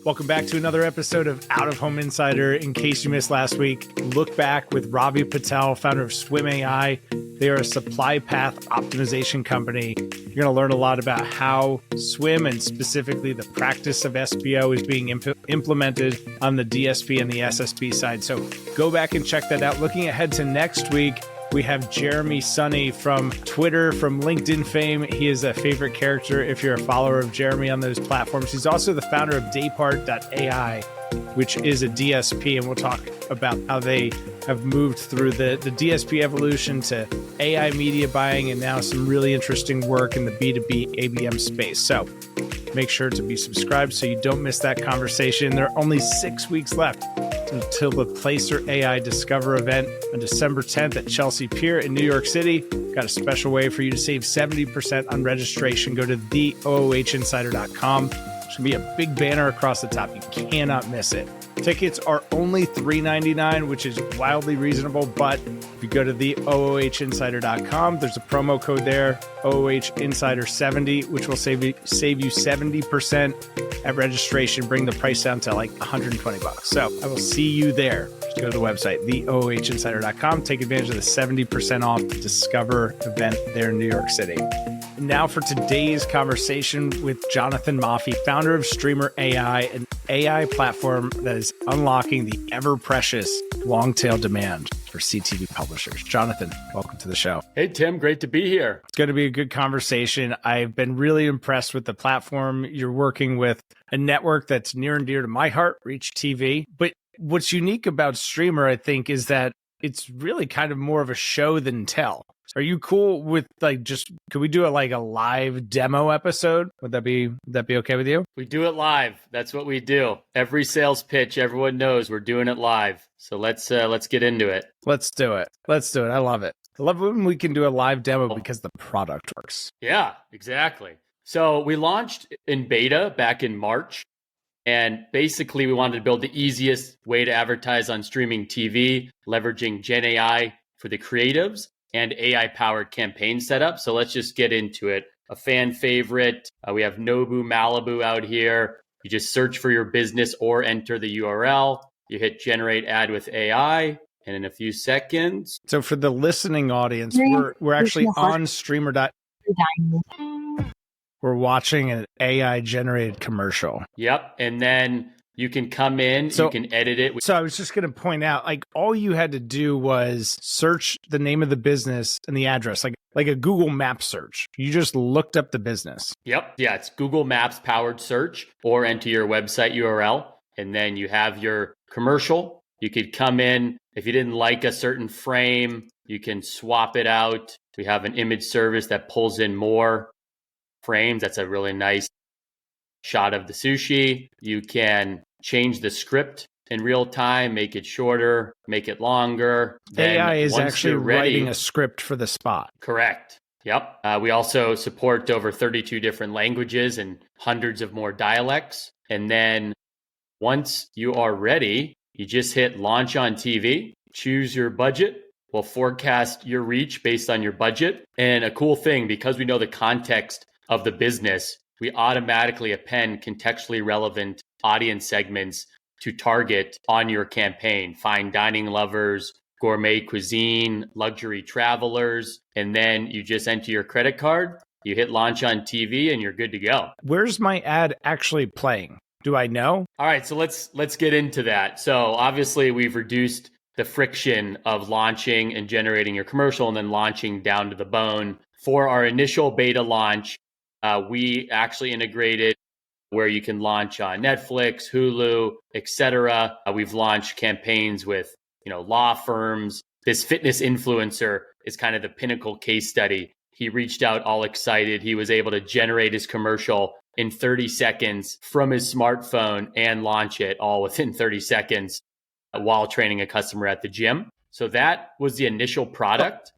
Welcome back to another episode of Out of Home Insider. In case you missed last week, look back with Ravi Patel, founder of Streamr AI. They are a supply path optimization company. You're going to learn a lot about how Swim and specifically the practice of SPO is being implemented on the DSP and the SSP side. So go back and check that out. Looking ahead to next week, we have Jeremy Sunny from Twitter, from LinkedIn fame. He is a favorite character if you're a follower of Jeremy on those platforms. He's also the founder of Daypart.ai, which is a DSP, and we'll talk about how they have moved through the DSP evolution to AI media buying and now some really interesting work in the B2B ABM space. So make sure to be subscribed so you don't miss that conversation. There are only 6 weeks left until the Placer AI Discover event on December 10th at Chelsea Pier in New York City. Got a special way for you to save 70% on registration. Go to theoohinsider.com. There's going to be a big banner across the top. You cannot miss it. Tickets are only $3.99, which is wildly reasonable, but if you go to theoohinsider.com, there's a promo code there, OOHinsider70, which will save you 70% at registration, bring the price down to like $120. So I will see you there. Just go to the website, theoohinsider.com, take advantage of the 70% off the Discover event there in New York City. Now for today's conversation with Jonathan Moffie, founder of Streamr AI, an AI platform that is unlocking the ever-precious long-tail demand for CTV publishers. Jonathan, welcome to the show. Hey, Tim, great to be here. It's going to be a good conversation. I've been really impressed with the platform. You're working with a network that's near and dear to my heart, Reach TV. But what's unique about Streamr, I think, is that it's really kind of more of a show than tell. Are you cool with could we do a live demo episode? Would that be okay with you? We do it live. That's what we do. Every sales pitch, everyone knows we're doing it live. So let's get into it. Let's do it. I love it. I love when we can do a live demo because the product works. Yeah, exactly. So we launched in beta back in March. And basically, we wanted to build the easiest way to advertise on streaming TV, leveraging Gen AI for the creatives and AI-powered campaign setup. So let's just get into it. A fan favorite, we have Nobu Malibu out here. You just search for your business or enter the URL. You hit Generate Ad with AI, and in a few seconds. So for the listening audience, we're actually on Streamr. We're watching an AI-generated commercial. Yep, and then you can come in, you can edit it. So I was just going to point out, all you had to do was search the name of the business and the address, like a Google Maps search. You just looked up the business. Yep. Yeah, it's Google Maps powered search, or enter your website URL, and then you have your commercial. You could come in. If you didn't like a certain frame, you can swap it out. We have an image service that pulls in more frames. That's a really nice shot of the sushi. You can change the script in real time, make it shorter, make it longer. Then AI is actually writing a script for the spot. Correct. Yep. We also support over 32 different languages and hundreds of more dialects. And then once you are ready, you just hit launch on TV, choose your budget. We'll forecast your reach based on your budget. And a cool thing, because we know the context of the business, we automatically append contextually relevant audience segments to target on your campaign. Fine dining lovers, gourmet cuisine, luxury travelers, and then you just enter your credit card, you hit launch on TV, and you're good to go. Where's my ad actually playing? Do I know? All right, so let's get into that. So obviously we've reduced the friction of launching and generating your commercial and then launching down to the bone. For our initial beta launch, we actually integrated where you can launch on Netflix, Hulu, etc. We've launched campaigns with, law firms. This fitness influencer is kind of the pinnacle case study. He reached out all excited. He was able to generate his commercial in 30 seconds from his smartphone and launch it all within 30 seconds while training a customer at the gym. So that was the initial product.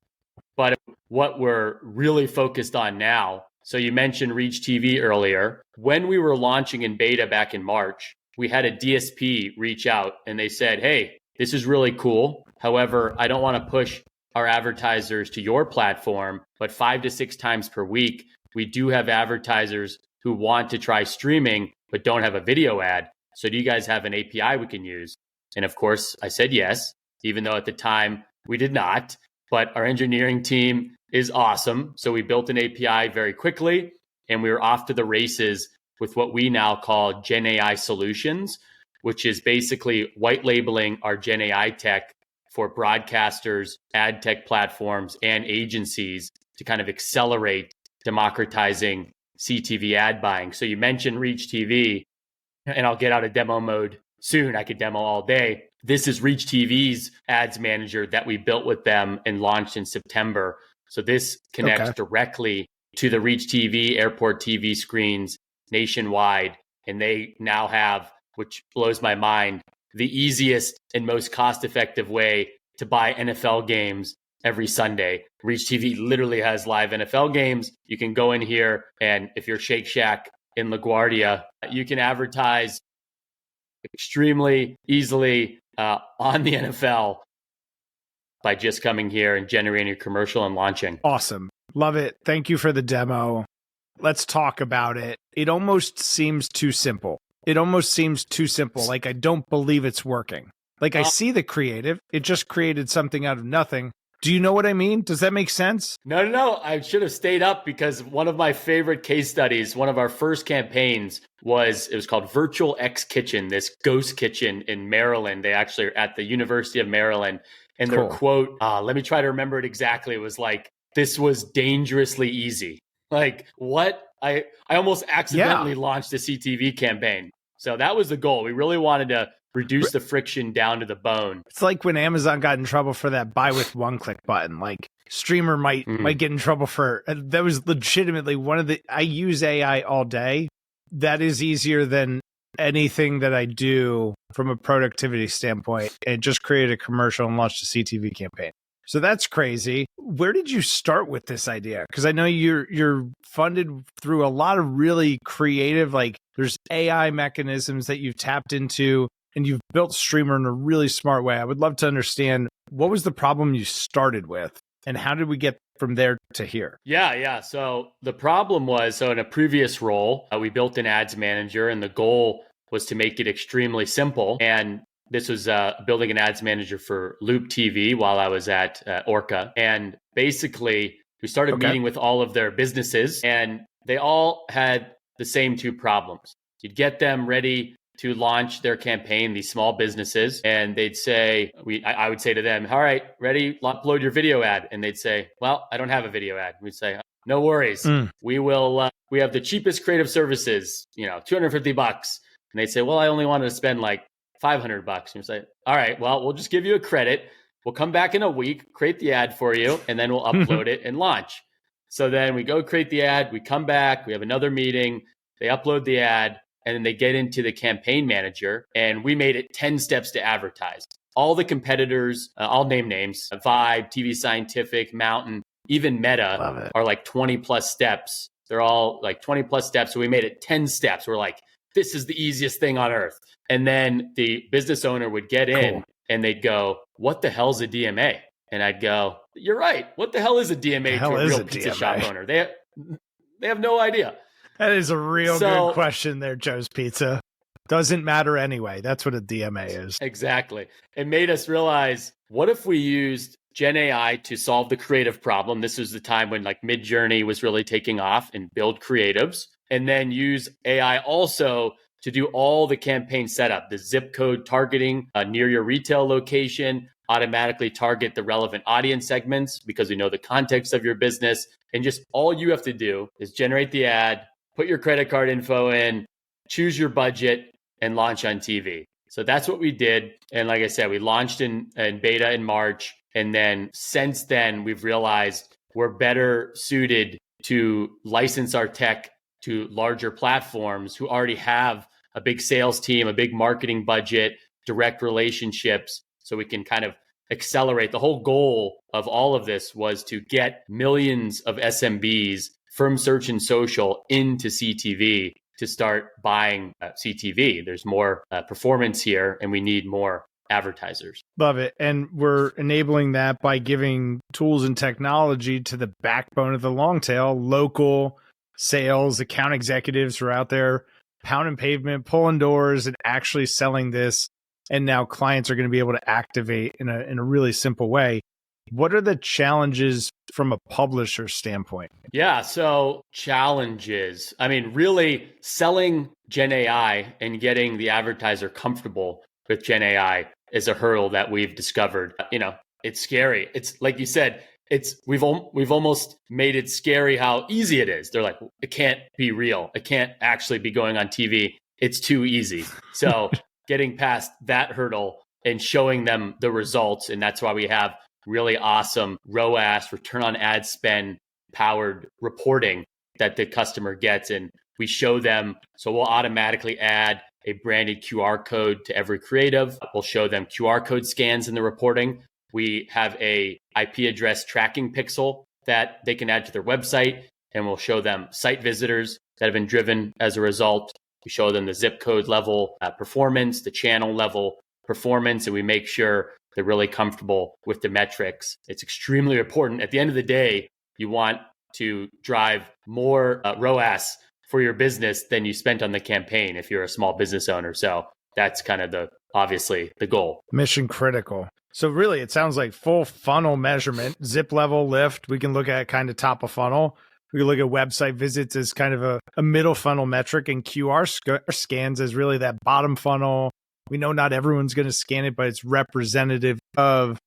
But what we're really focused on now, so you mentioned Reach TV earlier. When we were launching in beta back in March, we had a DSP reach out and they said, hey, this is really cool. However, I don't want to push our advertisers to your platform, but 5 to 6 times per week, we do have advertisers who want to try streaming, but don't have a video ad. So do you guys have an API we can use? And of course, I said yes, even though at the time we did not. But our engineering team is awesome. So we built an API very quickly, and we were off to the races with what we now call Gen AI solutions, which is basically white labeling our Gen AI tech for broadcasters, ad tech platforms, and agencies to kind of accelerate democratizing CTV ad buying. So you mentioned Reach TV, and I'll get out of demo mode soon. I could demo all day. This is Reach TV's ads manager that we built with them and launched in September. So this connects directly to the Reach TV, airport TV screens nationwide. And they now have, which blows my mind, the easiest and most cost-effective way to buy NFL games every Sunday. Reach TV literally has live NFL games. You can go in here, and if you're Shake Shack in LaGuardia, you can advertise extremely easily on the NFL by just coming here and generating your commercial and launching. Awesome. Love it. Thank you for the demo. Let's talk about it. It almost seems too simple. Like, I don't believe it's working. Like, I see the creative. It just created something out of nothing. Do you know what I mean? Does that make sense? No. I should have stayed up, because one of my favorite case studies, one of our first campaigns it was called Virtual X Kitchen, this ghost kitchen in Maryland. They actually are at the University of Maryland. And their quote, let me try to remember it exactly. It was like, "This was dangerously easy." Like, what? I almost accidentally launched a CTV campaign. So that was the goal. We really wanted to reduce the friction down to the bone. It's like when Amazon got in trouble for that buy with one click button. Like, Streamr might get in trouble for that. Was legitimately one of the, I use AI all day. That is easier than anything that I do from a productivity standpoint. And just created a commercial and launched a CTV campaign. So that's crazy. Where did you start with this idea? Because I know you're funded through a lot of really creative, like, there's AI mechanisms that you've tapped into, and you've built Streamr in a really smart way. I would love to understand, what was the problem you started with, and how did we get from there to here? Yeah. So the problem was, in a previous role, we built an ads manager, and the goal was to make it extremely simple. And this was building an ads manager for Loop TV while I was at Orca. And basically, we started meeting with all of their businesses, and they all had the same two problems. You'd get them ready to launch their campaign, these small businesses, and they'd say, I would say to them, "All right, ready, upload your video ad." And they'd say, "Well, I don't have a video ad." We'd say, "No worries. We will, we have the cheapest creative services, $250. And they'd say, "Well, I only wanted to spend like $500. And you say, "All right, well, we'll just give you a credit. We'll come back in a week, create the ad for you, and then we'll upload it and launch." So then we go create the ad, we come back, we have another meeting, they upload the ad, and then they get into the campaign manager, and we made it 10 steps to advertise. All the competitors, I'll name names, Vibe, TV Scientific, Mountain, even Meta are like 20 plus steps. They're all like 20 plus steps. So we made it 10 steps. We're like, this is the easiest thing on earth. And then the business owner would get in and they'd go, "What the hell's a DMA?" And I'd go, "You're right. What the hell is a DMA to a real pizza shop owner? They have no idea." That is a real good question there, Joe's Pizza. Doesn't matter anyway. That's what a DMA is. Exactly. It made us realize, what if we used Gen AI to solve the creative problem? This was the time when like Midjourney was really taking off, and build creatives, and then use AI also to do all the campaign setup, the zip code targeting near your retail location, automatically target the relevant audience segments because we know the context of your business. And just all you have to do is generate the ad, put your credit card info in, choose your budget, and launch on TV. So that's what we did. And like I said, we launched in beta in March. And then since then, we've realized we're better suited to license our tech to larger platforms who already have a big sales team, a big marketing budget, direct relationships. So we can kind of accelerate. The whole goal of all of this was to get millions of SMBs from search and social into CTV to start buying CTV. There's more performance here, and we need more advertisers. Love it. And we're enabling that by giving tools and technology to the backbone of the long tail. Local sales, account executives are out there pounding pavement, pulling doors, and actually selling this. And now clients are going to be able to activate in a really simple way. What are the challenges from a publisher standpoint? Yeah, so challenges. I mean, really selling Gen AI and getting the advertiser comfortable with Gen AI is a hurdle that we've discovered. It's scary. It's like you said, we've almost made it scary how easy it is. They're like, it can't be real. It can't actually be going on TV. It's too easy. So getting past that hurdle and showing them the results, and that's why we have really awesome ROAS, return on ad spend powered reporting that the customer gets. And we show them, so we'll automatically add a branded QR code to every creative. We'll show them QR code scans in the reporting. We have a IP address tracking pixel that they can add to their website, and we'll show them site visitors that have been driven as a result. We show them the zip code level performance, the channel level performance, and we make sure they're really comfortable with the metrics. It's extremely important. At the end of the day, you want to drive more ROAS for your business than you spent on the campaign if you're a small business owner. So that's kind of obviously the goal. Mission critical. So really, it sounds like full funnel measurement, zip level lift. We can look at kind of top of funnel. We can look at website visits as kind of a middle funnel metric, and QR scans as really that bottom funnel. We know not everyone's going to scan it, but it's representative of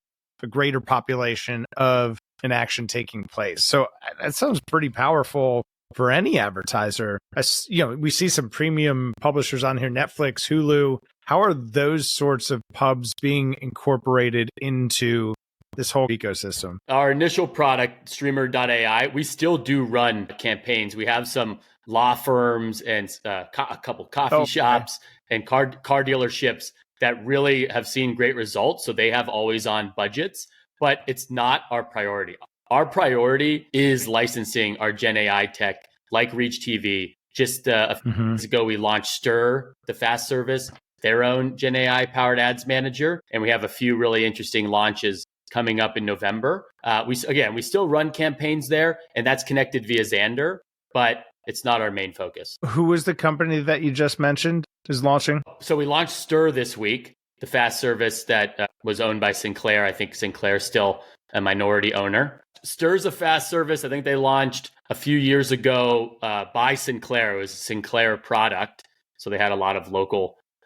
a greater population of an action taking place. So that sounds pretty powerful for any advertiser. We see some premium publishers on here, Netflix, Hulu. How are those sorts of pubs being incorporated into this whole ecosystem? Our initial product, Streamr AI, we still do run campaigns. We have some law firms and a couple coffee shops and car dealerships that really have seen great results. So they have always on budgets, but it's not our priority. Our priority is licensing our Gen AI tech like Reach TV. Just a few months ago, we launched Stir, the fast service, their own Gen AI powered ads manager. And we have a few really interesting launches coming up in November. We still run campaigns there, and that's connected via Xandr, but it's not our main focus. Who was the company that you just mentioned is launching? So we launched Stir this week, the fast service that was owned by Sinclair. I think Sinclair's still a minority owner. Stir's a fast service. I think they launched a few years ago by Sinclair. It was a Sinclair product. So they had a lot of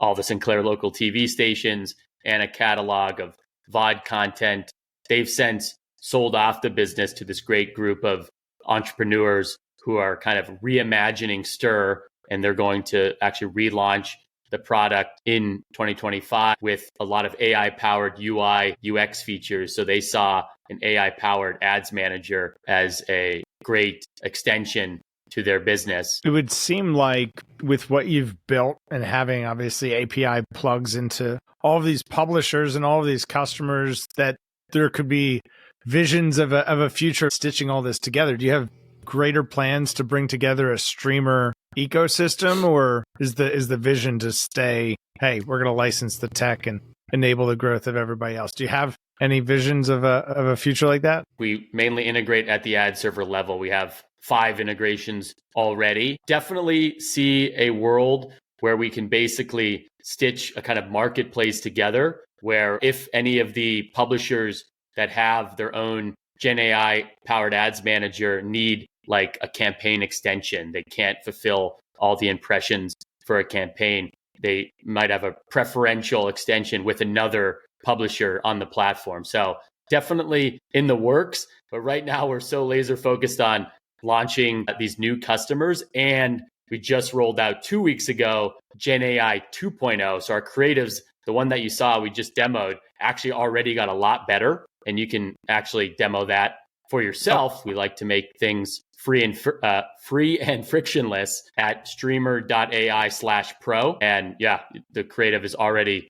all the Sinclair local TV stations and a catalog of VOD content. They've since sold off the business to this great group of entrepreneurs who are kind of reimagining Stir, and they're going to actually relaunch the product in 2025 with a lot of AI-powered UI, UX features. So they saw an AI-powered ads manager as a great extension to their business. It would seem like with what you've built and having obviously API plugs into all of these publishers and all of these customers, that there could be visions of a future stitching all this together. Do you have greater plans to bring together a Streamr ecosystem, or is the vision to stay, hey, we're going to license the tech and enable the growth of everybody else? Do you have any visions of a future like that? We mainly integrate at the ad server level. We have 5 integrations already. Definitely see a world where we can basically stitch a kind of marketplace together, where if any of the publishers that have their own Gen AI powered ads manager need like a campaign extension, they can't fulfill all the impressions for a campaign, they might have a preferential extension with another publisher on the platform. So definitely in the works, but right now we're so laser focused on launching these new customers. And we just rolled out 2 weeks ago, Gen AI 2.0. So our creatives, the one that you saw, we just demoed, actually already got a lot better. And you can actually demo that for yourself. We like to make things free and frictionless at streamr.ai/pro. And yeah, the creative is already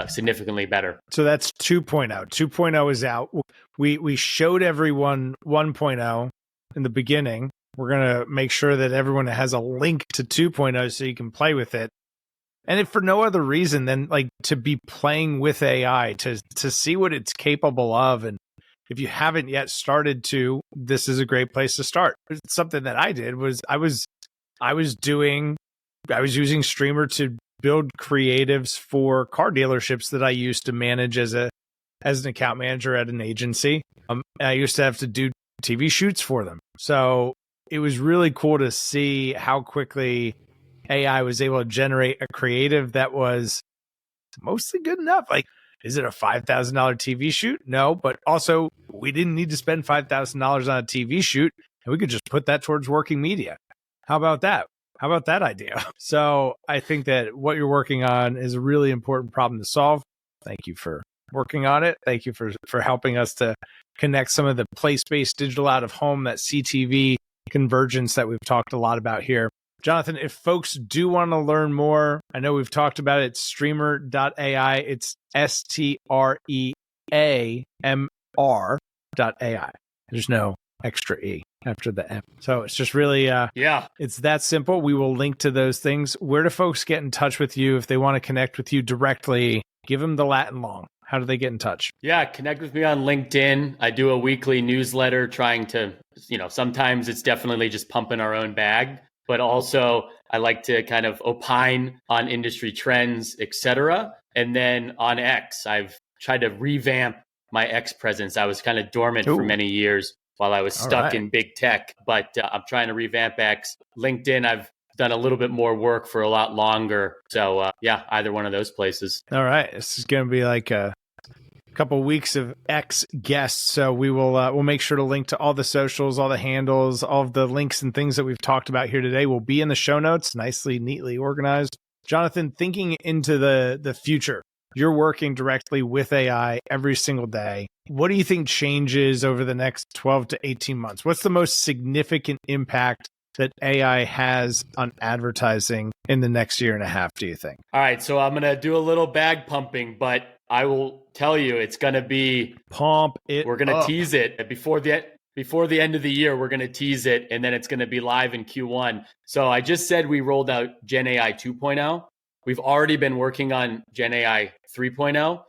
significantly better. So that's 2.0. 2.0 is out. We showed everyone 1.0 in the beginning. We're going to make sure that everyone has a link to 2.0 so you can play with it. And if for no other reason than like to be playing with AI, to see what it's capable of. And if you haven't yet started to, this is a great place to start. Something that I did was I was doing I was using Streamr to build creatives for car dealerships that I used to manage as an account manager at an agency. I used to have to do TV shoots for them. So it was really cool to see how quickly AI was able to generate a creative that was mostly good enough. Like, is it a $5,000 TV shoot? No, but also we didn't need to spend $5,000 on a TV shoot, and we could just put that towards working media. How about that? How about that idea? So I think that what you're working on is a really important problem to solve. Thank you for working on it. Thank you for helping us to connect some of the place-based digital out of home, that CTV convergence that we've talked a lot about here. Jonathan, if folks do want to learn more, I know we've talked about it, Streamr.ai. It's STREAMR.ai. There's no extra E after the M. So it's just really, it's that simple. We will link to those things. Where do folks get in touch with you if they want to connect with you directly? Give them the Latin long. How do they get in touch? Yeah, connect with me on LinkedIn. I do a weekly newsletter trying to, sometimes it's definitely just pumping our own bag, but also I like to kind of opine on industry trends, etc. And then on X, I've tried to revamp my X presence. I was kind of dormant for many years while I was stuck in big tech, but I'm trying to revamp X. LinkedIn, I've done a little bit more work for a lot longer. So either one of those places. All right. This is going to be like a couple of weeks of X guests. So we will we'll make sure to link to all the socials, all the handles, all of the links and things that we've talked about here today will be in the show notes, nicely, neatly organized. Jonathan, thinking into the future, you're working directly with AI every single day. What do you think changes over the next 12 to 18 months? What's the most significant impact that AI has on advertising in the next year and a half, do you think? All right, so I'm going to do a little bag pumping, but I will tell you it's going to be pump it. We're going to tease it before the end of the year. We're going to tease it, and then it's going to be live in Q1. So I just said we rolled out Gen AI 2.0. We've already been working on Gen AI 3.0.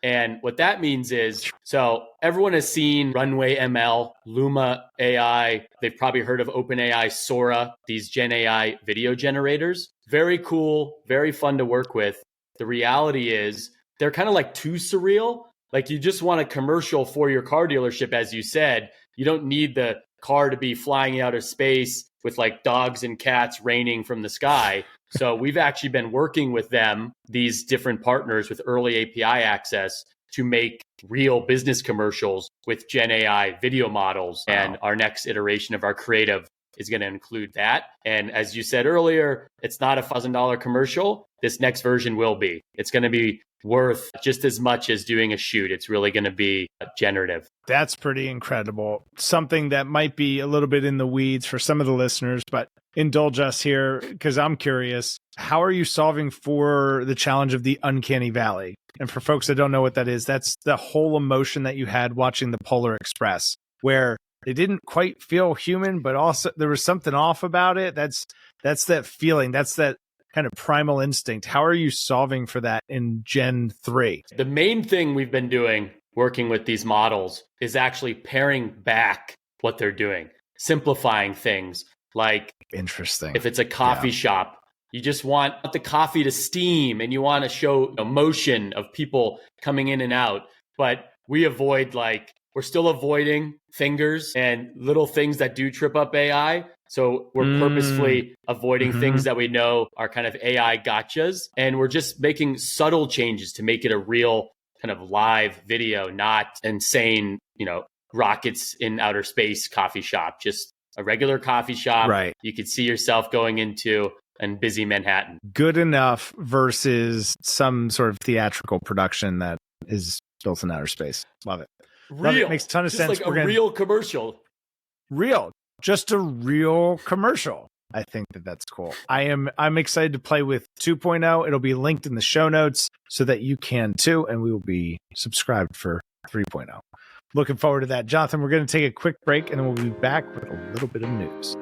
And what that means is, so everyone has seen Runway ML, Luma AI. They've probably heard of OpenAI Sora, these Gen AI video generators. Very cool, very fun to work with. The reality is they're kind of like too surreal. Like you just want a commercial for your car dealership, as you said. You don't need the car to be flying out of space with like dogs and cats raining from the sky. So we've actually been working with them, these different partners with early API access, to make real business commercials with Gen AI video models. Wow. And our next iteration of our creative is going to include that. And as you said earlier, it's not a $1,000 commercial. This next version will be. It's going to be worth just as much as doing a shoot. It's really going to be generative. That's pretty incredible. Something that might be a little bit in the weeds for some of the listeners, but indulge us here because I'm curious. How are you solving for the challenge of the uncanny valley? And for folks that don't know what that is, that's the whole emotion that you had watching the Polar Express, where they didn't quite feel human, but also there was something off about it. That's that feeling. That's that kind of primal instinct. How are you solving for that in Gen 3? The main thing we've been doing working with these models is actually paring back what they're doing, simplifying things. Like, interesting. If it's a coffee shop, you just want the coffee to steam and you want to show a motion of people coming in and out. But we avoid we're still avoiding fingers and little things that do trip up AI. So we're purposefully avoiding things that we know are kind of AI gotchas. And we're just making subtle changes to make it a real kind of live video, not insane, rockets in outer space coffee shop, just a regular coffee shop. Right. You could see yourself going into in busy Manhattan. Good enough versus some sort of theatrical production that is built in outer space. Love it. Real. It makes a ton of sense. Like real commercial. Real. Just a real commercial. I think that's cool. I'm excited to play with 2.0. It'll be linked in the show notes so that you can too, and we will be subscribed for 3.0. Looking forward to that. Jonathan, we're going to take a quick break and then we'll be back with a little bit of news.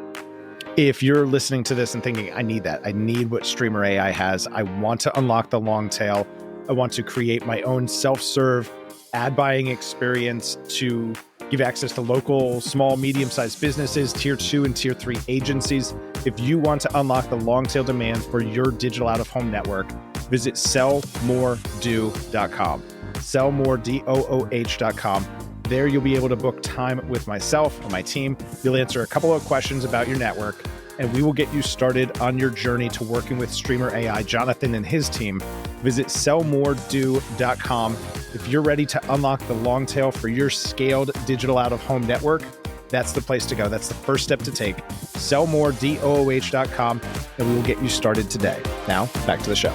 If you're listening to this and thinking, I need that, I need what Streamr AI has, I want to unlock the long tail, I want to create my own self-serve ad buying experience to give access to local, small, medium-sized businesses, tier 2 and tier 3 agencies. If you want to unlock the long-tail demand for your digital out-of-home network, visit sellmoredo.com. sellmoredooh.com. There you'll be able to book time with myself and my team. You'll answer a couple of questions about your network, and we will get you started on your journey to working with Streamr AI, Jonathan and his team. Visit sellmoredo.com. If you're ready to unlock the long tail for your scaled digital out-of-home network, that's the place to go. That's the first step to take. sellmoredooh.com, and we will get you started today. Now, back to the show.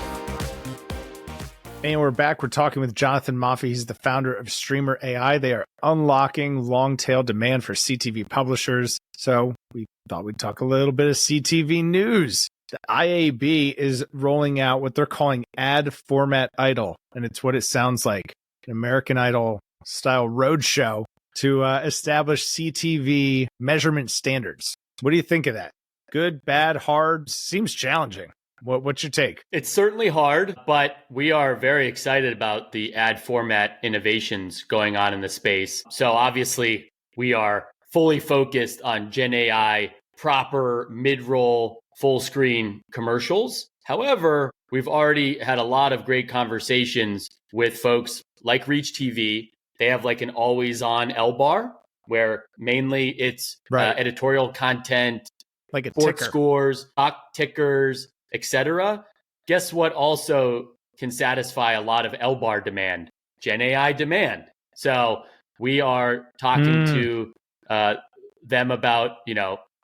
And we're back. We're talking with Jonathan Moffie. He's the founder of Streamr AI. They are unlocking long-tail demand for CTV publishers. So we thought we'd talk a little bit of CTV news. The IAB is rolling out what they're calling ad format idle. And it's what it sounds like, an American Idol style roadshow to establish CTV measurement standards. What do you think of that? Good, bad, hard? Seems challenging. What's your take? It's certainly hard, but we are very excited about the ad format innovations going on in the space. So obviously, we are fully focused on Gen AI, proper mid-roll, full screen commercials. However, we've already had a lot of great conversations with folks like Reach TV. They have like an always on L bar where mainly it's editorial content, like a sports ticker. Scores, stock tickers, etc. Guess what also can satisfy a lot of L bar demand? Gen AI demand. So we are talking to them about,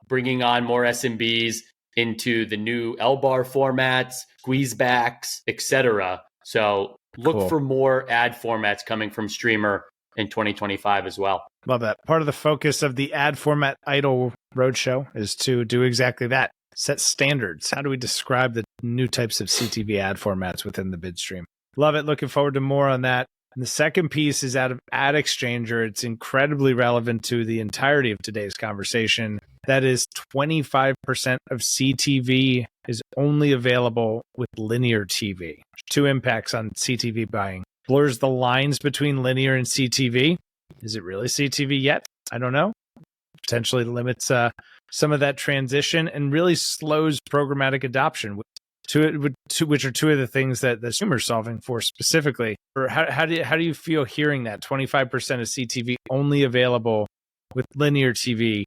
bringing on more SMBs into the new L bar formats, squeeze backs, etc. So look for more ad formats coming from Streamr in 2025 as well. Love that. Part of the focus of the ad format idle roadshow is to do exactly that. Set standards. How do we describe the new types of CTV ad formats within the bid stream? Love it. Looking forward to more on that. And the second piece is out of Ad Exchanger. It's incredibly relevant to the entirety of today's conversation. That is 25% of CTV is only available with linear TV. Two impacts on CTV buying. Blurs the lines between linear and CTV. Is it really CTV yet? I don't know. Potentially limits some of that transition and really slows programmatic adoption, which are two of the things that the consumer is solving for specifically. Or how do you feel hearing that 25% of CTV only available with linear TV,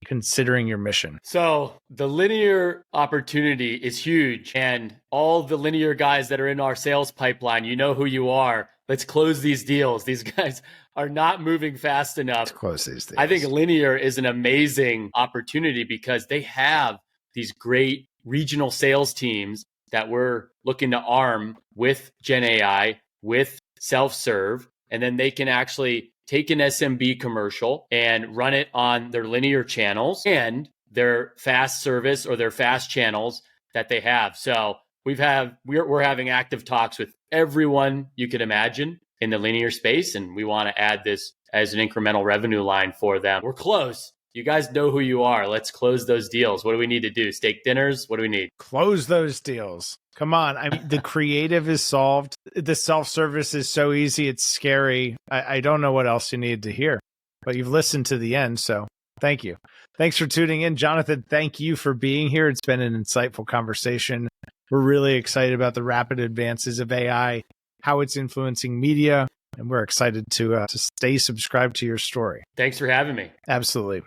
considering your mission? So the linear opportunity is huge, and all the linear guys that are in our sales pipeline, you know who you are. Let's close these deals. These guys are not moving fast enough. Let's close these deals. I think linear is an amazing opportunity because they have these great regional sales teams that we're looking to arm with Gen AI, with self-serve, and then they can actually take an SMB commercial and run it on their linear channels and their fast service or their fast channels that they have. So we're having active talks with everyone you could imagine in the linear space, and we want to add this as an incremental revenue line for them. We're close. You guys know who you are. Let's close those deals. What do we need to do? Steak dinners? What do we need? Close those deals. Come on. I mean, the creative is solved. The self-service is so easy. It's scary. I don't know what else you need to hear, but you've listened to the end. So thank you. Thanks for tuning in. Jonathan, thank you for being here. It's been an insightful conversation. We're really excited about the rapid advances of AI, how it's influencing media, and we're excited to stay subscribed to your story. Thanks for having me. Absolutely.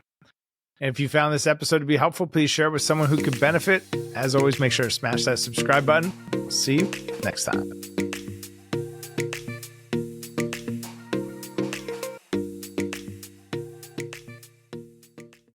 And if you found this episode to be helpful, please share it with someone who could benefit. As always, make sure to smash that subscribe button. See you next time.